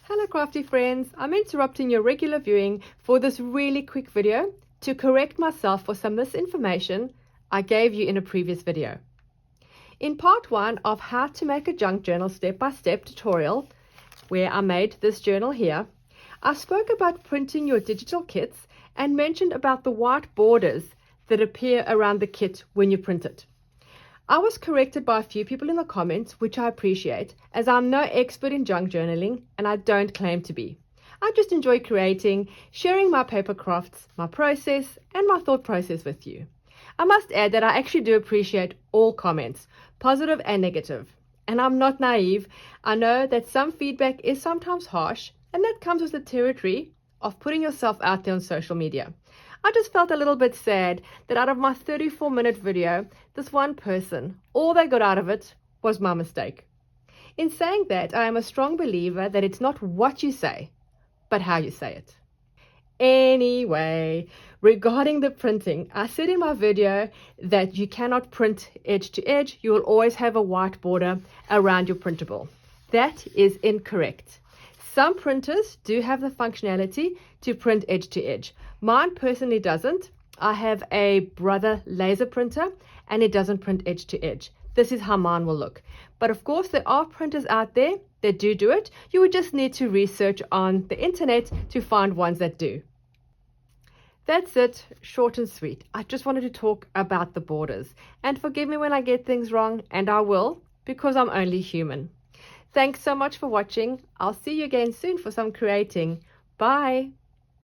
Hello crafty friends, I'm interrupting your regular viewing for this really quick video to correct myself for some misinformation I gave you in a previous video. In part 1 of how to make a junk journal step-by-step tutorial, where I made this journal here, I spoke about printing your digital kits and mentioned about the white borders that appear around the kit when you print it. I was corrected by a few people in the comments, which I appreciate, as I'm no expert in junk journaling and I don't claim to be. I just enjoy creating, sharing my paper crafts, my process and my thought process with you. I must add that I actually do appreciate all comments, positive and negative. And I'm not naive. I know that some feedback is sometimes harsh, and that comes with the territory of putting yourself out there on social media. I just felt a little bit sad that out of my 34-minute video, this one person, all they got out of it was my mistake. In saying that, I am a strong believer that it's not what you say, but how you say it. Anyway, regarding the printing, I said in my video that you cannot print edge to edge. You will always have a white border around your printable. That is incorrect. Some printers do have the functionality to print edge to edge. Mine personally doesn't. I have a Brother laser printer and it doesn't print edge to edge. This is how mine will look. But of course there are printers out there that do it. You would just need to research on the internet to find ones that do. That's it, short and sweet. I just wanted to talk about the borders. And forgive me when I get things wrong, and I will, because I'm only human. Thanks so much for watching. I'll see you again soon for some creating. Bye.